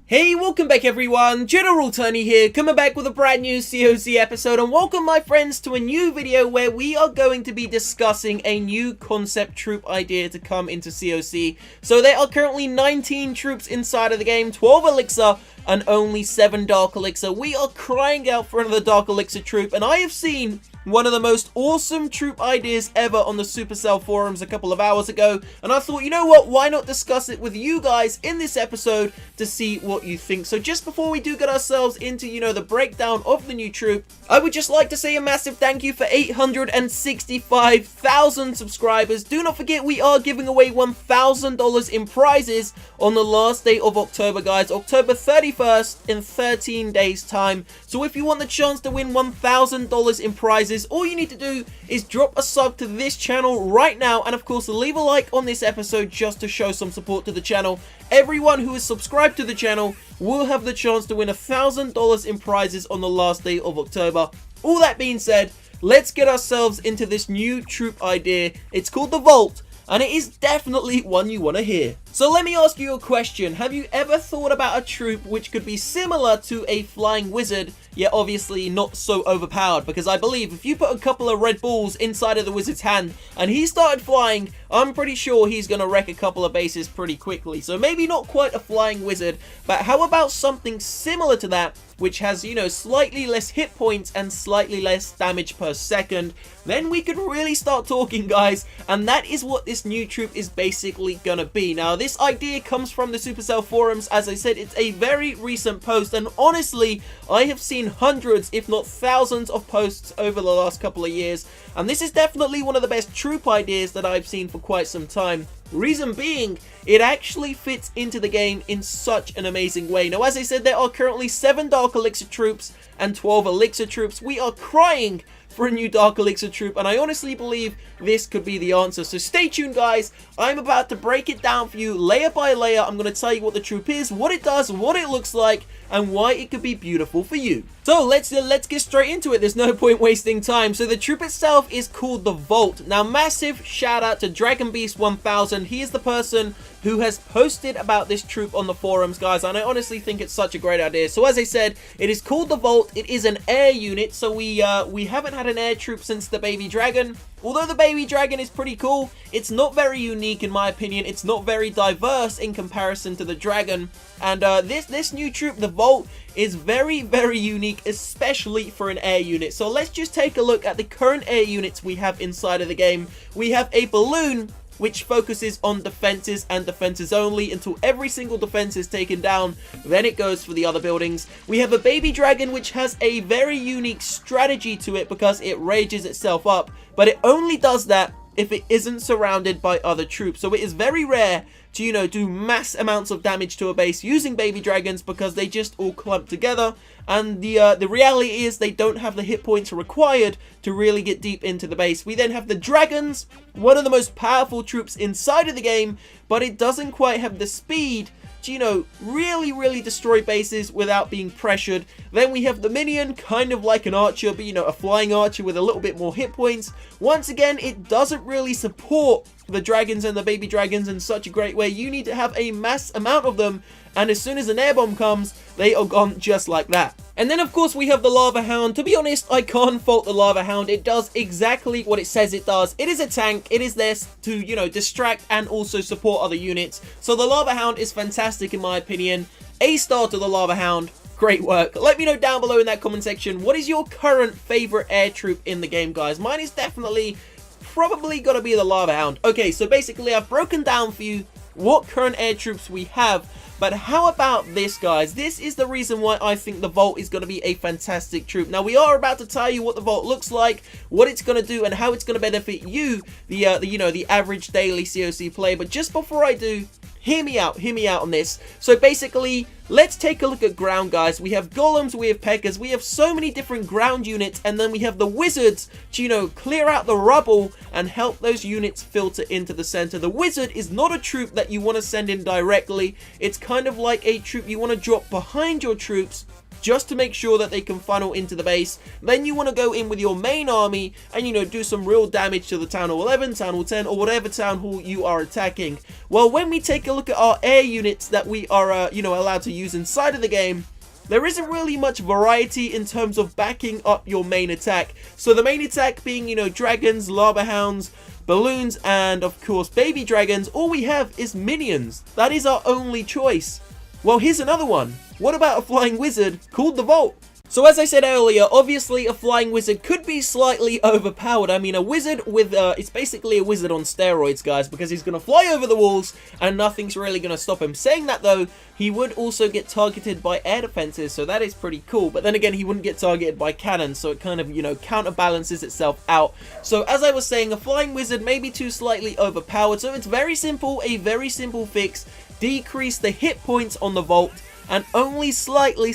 Hey, welcome back everyone, General Tony here, coming back with a brand new COC episode, and welcome my friends to a new video where we are going to be discussing a new concept troop idea to come into COC. So there are currently 19 troops inside of the game, 12 Elixir, and only 7 Dark Elixir. We are crying out for another Dark Elixir troop, and I have seen one of the most awesome troop ideas ever on the Supercell forums a couple of hours ago, and I thought, you know what, why not discuss it with you guys in this episode to see what you think. So just before we do get ourselves into, the breakdown of the new troop, I would just like to say a massive thank you for 865,000 subscribers. Do not forget we are giving away $1,000 in prizes on the last day of October, guys, October 31st in 13 days time. So if you want the chance to win $1,000 in prizes, all you need to do is drop a sub to this channel right now, and of course leave a like on this episode just to show some support to the channel. Everyone who is subscribed to the channel will have the chance to win $1,000 in prizes on the last day of October. All that being said, let's get ourselves into this new troop idea. It's called the Vault, and it is definitely one you want to hear. So let me ask you a question. Have you ever thought about a troop which could be similar to a flying wizard, yet obviously not so overpowered? Because I believe if you put a couple of Red Bulls inside of the wizard's hand and he started flying, I'm pretty sure he's going to wreck a couple of bases pretty quickly. So maybe not quite a flying wizard, but how about something similar to that, which has, slightly less hit points and slightly less damage per second? Then we could really start talking, guys, and that is what this new troop is basically gonna be. Now, this idea comes from the Supercell forums. As I said, it's a very recent post, and honestly, I have seen hundreds, if not thousands of posts over the last couple of years, and this is definitely one of the best troop ideas that I've seen for quite some time. Reason being, it actually fits into the game in such an amazing way. Now, as I said, there are currently 7 Dark Elixir troops and 12 Elixir troops. We are crying for a new Dark Elixir troop, and I honestly believe this could be the answer. So stay tuned, guys. I'm about to break it down for you layer by layer. I'm going to tell you what the troop is, what it does, what it looks like, and why it could be beautiful for you. So let's get straight into it. There's no point wasting time. So the troop itself is called the Vault. Now, massive shout out to Dragon Beast 1000. He is the person who has posted about this troop on the forums, guys, and I honestly think it's such a great idea. So as I said, it is called the Vault. It is an air unit, so we haven't had an air troop since the Baby Dragon. Although the Baby Dragon is pretty cool, it's not very unique in my opinion. It's not very diverse in comparison to the Dragon. And this new troop, the Vault, is very, very unique, especially for an air unit. So let's just take a look at the current air units we have inside of the game. We have a Balloon, which focuses on defenses and defenses only until every single defense is taken down. Then it goes for the other buildings. We have a Baby Dragon, which has a very unique strategy to it because it rages itself up, but it only does that if it isn't surrounded by other troops. So it is very rare to, do mass amounts of damage to a base using Baby Dragons because they just all clump together. And the reality is they don't have the hit points required to really get deep into the base. We then have the Dragons, one of the most powerful troops inside of the game, but it doesn't quite have the speed to, really destroy bases without being pressured. Then we have the Minion, kind of like an archer, but a flying archer with a little bit more hit points. Once again, it doesn't really support the Dragons and the Baby Dragons in such a great way. You need to have a mass amount of them, and as soon as an air bomb comes, they are gone just like that. And then of course we have the Lava Hound. To be honest, I can't fault the Lava Hound. It does exactly what it says it does. It is a tank. It is there to, distract and also support other units. So the Lava Hound is fantastic in my opinion. A star to the Lava Hound. Great work. Let me know down below in that comment section, what is your current favorite air troop in the game, guys? Mine is definitely probably gotta be the Lava Hound. Okay, so basically I've broken down for you what current air troops we have, but how about this, guys? This is the reason why I think the Vault is going to be a fantastic troop. Now, we are about to tell you what the Vault looks like, what it's going to do, and how it's going to benefit you, the average daily COC player. But just before I do, hear me out on this. So basically, let's take a look at ground, guys. We have golems, we have P.E.K.K.A.s, we have so many different ground units, and then we have the wizards to, clear out the rubble and help those units filter into the center. The wizard is not a troop that you want to send in directly. It's kind of like a troop you want to drop behind your troops just to make sure that they can funnel into the base. Then you want to go in with your main army and, you know, do some real damage to the Town Hall 11, Town Hall 10, or whatever Town Hall you are attacking. Well, when we take a look at our air units that we are, you know, allowed to use inside of the game, there isn't really much variety in terms of backing up your main attack. So the main attack being, you know, dragons, lava hounds, balloons, and of course baby dragons, all we have is minions. That is our only choice. Well, here's another one. What about a flying wizard called the Vault? So as I said earlier, obviously a flying wizard could be slightly overpowered. I mean, a wizard with, it's basically a wizard on steroids, guys, because he's going to fly over the walls and nothing's really going to stop him. Saying that though, he would also get targeted by air defenses, so that is pretty cool. But then again, he wouldn't get targeted by cannons, so it kind of, you know, counterbalances itself out. So as I was saying, a flying wizard may be too slightly overpowered, so it's very simple, a very simple fix. Decrease the hit points on the Vault and only slightly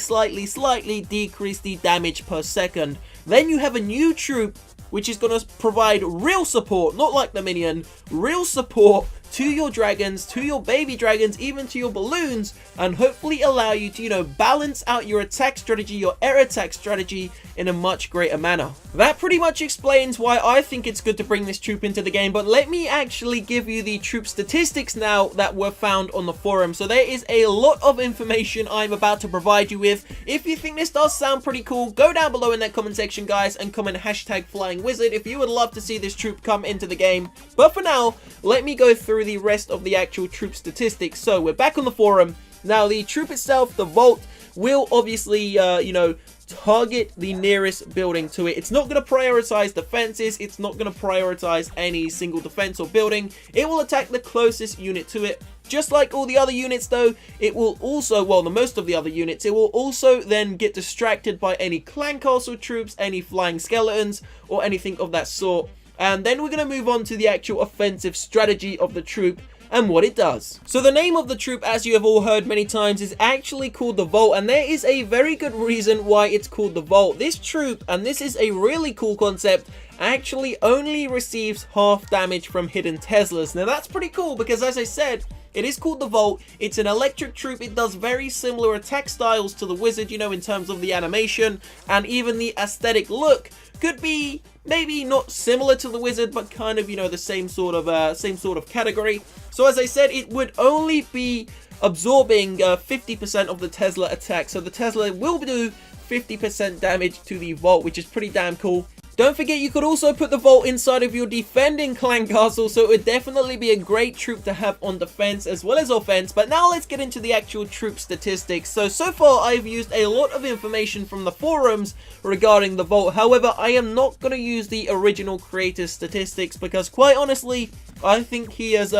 decrease the damage per second. Then you have a new troop which is going to provide real support, not like the minion, real support to your dragons, to your baby dragons, even to your balloons, and hopefully allow you to, you know, balance out your attack strategy, your air attack strategy in a much greater manner. That pretty much explains why I think it's good to bring this troop into the game, but let me actually give you the troop statistics now that were found on the forum. So there is a lot of information I'm about to provide you with. If you think this does sound pretty cool, go down below in that comment section, guys, and comment hashtag flying wizard if you would love to see this troop come into the game. But for now, let me go through the rest of the actual troop statistics. So we're back on the forum. Now the troop itself, the Vault, will obviously, you know, target the nearest building to it. It's not going to prioritize defenses. It's not going to prioritize any single defense or building. It will attack the closest unit to it. Just like all the other units though, it will also, well, the most of the other units, it will also then get distracted by any clan castle troops, any flying skeletons, or anything of that sort. And then we're going to move on to the actual offensive strategy of the troop and what it does. So the name of the troop, as you have all heard many times, is actually called the Vault, and there is a very good reason why it's called the Vault. This troop, and this is a really cool concept, actually only receives half damage from hidden Teslas. Now that's pretty cool because, as I said, it is called the Vault. It's an electric troop. It does very similar attack styles to the Wizard, you know, in terms of the animation and even the aesthetic look. Could be maybe not similar to the Wizard, but kind of, you know, the same sort of category. So as I said, it would only be absorbing 50% of the Tesla attack. So the Tesla will do 50% damage to the Vault, which is pretty damn cool. Don't forget, you could also put the Vault inside of your defending clan castle, so it would definitely be a great troop to have on defense as well as offense. But now let's get into the actual troop statistics. So far I've used a lot of information from the forums regarding the Vault. However, I am not going to use the original creator's statistics because, quite honestly, I think he has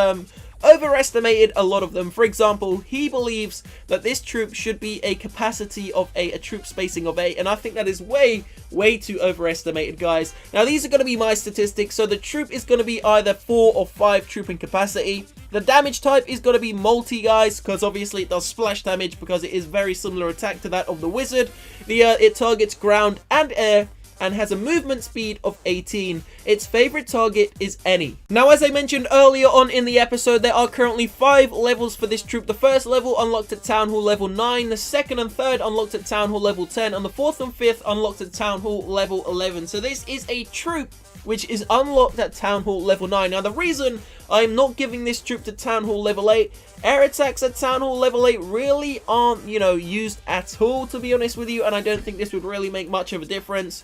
overestimated a lot of them. For example, he believes that this troop should be a capacity of a troop spacing of 8, and I think that is way too overestimated, guys. Now these are going to be my statistics. So the troop is going to be either 4 or 5 trooping capacity. The damage type is going to be multi, guys, because obviously it does splash damage because it is very similar attack to that of the Wizard. It targets ground and air and has a movement speed of 18. Its favorite target is any. Now, as I mentioned earlier on in the episode, there are currently 5 levels for this troop. The first level unlocked at Town Hall level 9, the second and third unlocked at Town Hall level 10, and the fourth and fifth unlocked at Town Hall level 11. So this is a troop which is unlocked at Town Hall level 9. Now, the reason I'm not giving this troop to Town Hall level 8, air attacks at Town Hall level 8 really aren't, you know, used at all, to be honest with you, and I don't think this would really make much of a difference.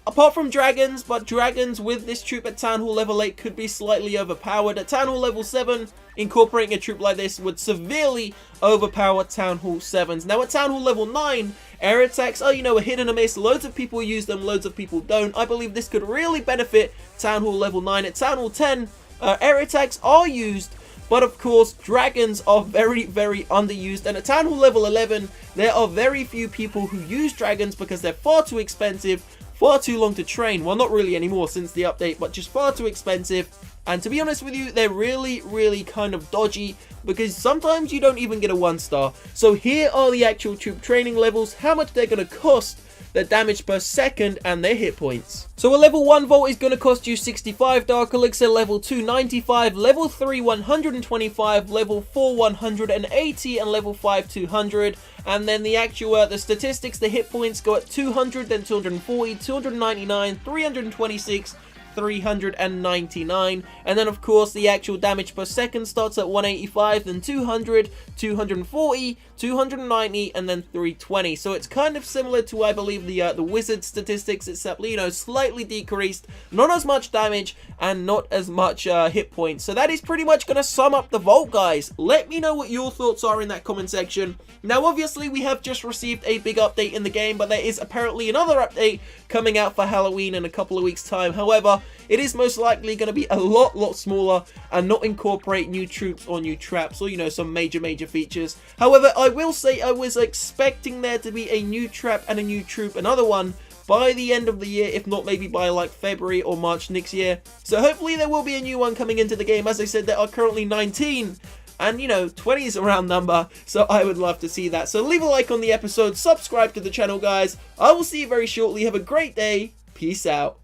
Apart from dragons, but dragons with this troop at Town Hall level 8 could be slightly overpowered. At Town Hall level 7, incorporating a troop like this would severely overpower Town Hall 7s. Now at Town Hall level 9, air attacks are, you know, a hit and a miss. Loads of people use them, loads of people don't. I believe this could really benefit Town Hall level 9. At Town Hall 10, air attacks are used, but of course, dragons are very underused. And at Town Hall level 11, there are very few people who use dragons because they're far too expensive, far too long to train. Well, not really anymore since the update, but just far too expensive. And to be honest with you, they're really kind of dodgy because sometimes you don't even get a 1-star. So here are the actual troop training levels, how much they're going to cost their damage per second, and their hit points. So a level 1 Vault is going to cost you 65 Dark Elixir, level 2 95, level 3 125, level 4 180, and level 5 200. And then the actual, the statistics, the hit points go at 200, then 240, 299, 326, 399, and then of course the actual damage per second starts at 185, then 200, 240, 290, and then 320. So it's kind of similar to, I believe, the wizard statistics, except, you know, slightly decreased, not as much damage and not as much hit points. So that is pretty much going to sum up the Vault, guys. Let me know what your thoughts are in that comment section. Now obviously we have just received a big update in the game, but there is apparently another update coming out for Halloween in a couple of weeks time. However, it is most likely going to be a lot smaller and not incorporate new troops or new traps or, you know, some major features. However, I will say I was expecting there to be a new trap and a new troop, another one, by the end of the year, if not maybe by like February or March next year. So hopefully there will be a new one coming into the game. As I said, there are currently 19. And, you know, 20 is a round number, so I would love to see that. So leave a like on the episode, subscribe to the channel, guys. I will see you very shortly. Have a great day. Peace out.